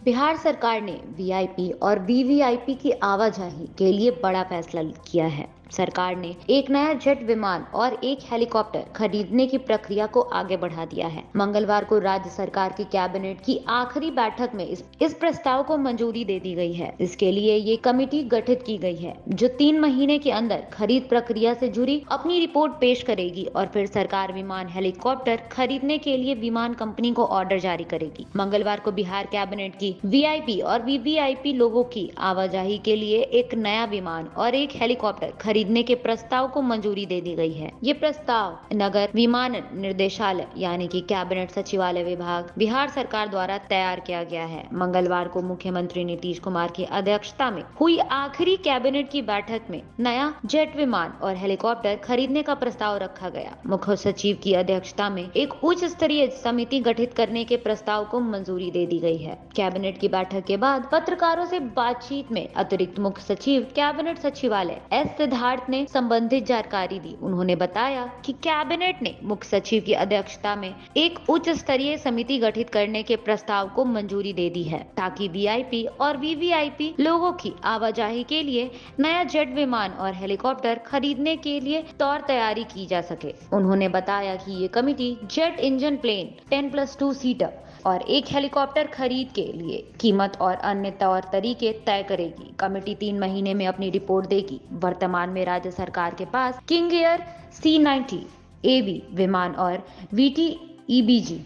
बिहार सरकार ने वीआईपी और वीवीआईपी की आवाजाही के लिए बड़ा फैसला किया है। सरकार ने एक नया जेट विमान और एक हेलीकॉप्टर खरीदने की प्रक्रिया को आगे बढ़ा दिया है। मंगलवार को राज्य सरकार की कैबिनेट की आखिरी बैठक में इस प्रस्ताव को मंजूरी दे दी गई है। इसके लिए ये कमेटी गठित की गई है जो 3 महीने के अंदर खरीद प्रक्रिया से जुड़ी अपनी रिपोर्ट पेश करेगी और फिर सरकार विमान हेलीकॉप्टर खरीदने के लिए विमान कंपनी को ऑर्डर जारी करेगी। मंगलवार को बिहार कैबिनेट की वीआईपी और वीवीआईपी लोगों की आवाजाही के लिए एक नया विमान और एक हेलीकॉप्टर खरीदने के प्रस्ताव को मंजूरी दे दी गई है। ये प्रस्ताव नगर विमानन निर्देशालय यानी कि कैबिनेट सचिवालय विभाग बिहार सरकार द्वारा तैयार किया गया है। मंगलवार को मुख्यमंत्री नीतीश कुमार की अध्यक्षता में हुई आखिरी कैबिनेट की बैठक में नया जेट विमान और हेलीकॉप्टर खरीदने का प्रस्ताव रखा गया। मुख्य सचिव की अध्यक्षता में एक उच्च स्तरीय समिति गठित करने के प्रस्ताव को मंजूरी दे दी गई है। कैबिनेट की बैठक के बाद पत्रकारों से बातचीत में अतिरिक्त मुख्य सचिव कैबिनेट सचिवालय एस सिद्धार्थ ने संबंधित जानकारी दी। उन्होंने बताया कि कैबिनेट ने मुख्य सचिव की अध्यक्षता में एक उच्च स्तरीय समिति गठित करने के प्रस्ताव को मंजूरी दे दी है ताकि वीआईपी और वीवीआईपी लोगों की आवाजाही के लिए नया जेट विमान और हेलीकॉप्टर खरीदने के लिए तौर तैयारी की जा सके। उन्होंने बताया कि ये committee jet engine plane 10+2 seater और एक हेलीकॉप्टर खरीद के लिए कीमत और अन्य तौर तरीके तय करेगी। कमेटी 3 महीने में अपनी रिपोर्ट देगी। वर्तमान में राज्य सरकार के पास किंग एयर C90 AB विमान और VTEBG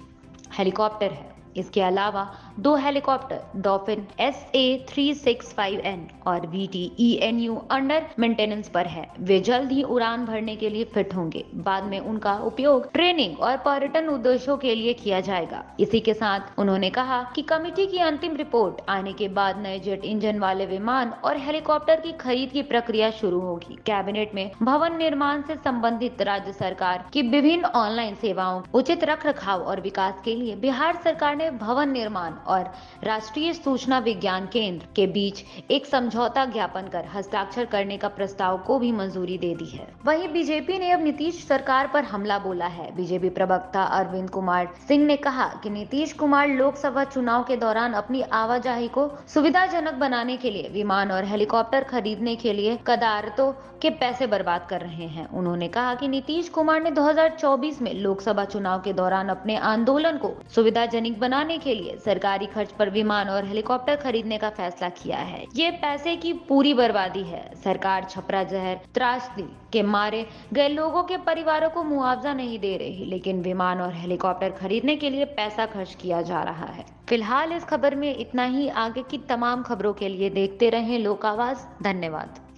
हेलीकॉप्टर है। इसके अलावा 2 हेलीकॉप्टर डॉल्फिन SA365N और VTENU अंडर मेंटेनेंस पर है। वे जल्द ही उड़ान भरने के लिए फिट होंगे। बाद में उनका उपयोग ट्रेनिंग और पर्यटन उद्देश्यों के लिए किया जाएगा। इसी के साथ उन्होंने कहा कि कमेटी की अंतिम रिपोर्ट आने के बाद नए जेट इंजन वाले विमान और हेलीकॉप्टर की खरीद की प्रक्रिया शुरू होगी। कैबिनेट में भवन निर्माण से संबंधित राज्य सरकार की विभिन्न ऑनलाइन सेवाओं उचित रखरखाव और विकास के लिए बिहार सरकार ने भवन निर्माण और राष्ट्रीय सूचना विज्ञान केंद्र के बीच एक समझौता ज्ञापन कर हस्ताक्षर करने का प्रस्ताव को भी मंजूरी दे दी है। वहीं बीजेपी ने अब नीतीश सरकार पर हमला बोला है। बीजेपी प्रवक्ता अरविंद कुमार सिंह ने कहा कि नीतीश कुमार लोकसभा चुनाव के दौरान अपनी आवाजाही को सुविधाजनक बनाने के लिए विमान और हेलीकॉप्टर खरीदने के लिए कदारतों के पैसे बर्बाद कर रहे हैं। उन्होंने कहा कि नीतीश कुमार ने 2024 में लोकसभा चुनाव के दौरान अपने आंदोलन को सुविधाजनक बनाने के लिए सरकारी खर्च पर विमान और हेलीकॉप्टर खरीदने का फैसला किया है। ये पैसे की पूरी बर्बादी है। सरकार छपरा जहर त्रासदी के मारे गए लोगों के परिवारों को मुआवजा नहीं दे रही, लेकिन विमान और हेलीकॉप्टर खरीदने के लिए पैसा खर्च किया जा रहा है। फिलहाल इस खबर में इतना ही। आगे की तमाम खबरों के लिए देखते रहें लोक आवाज। धन्यवाद।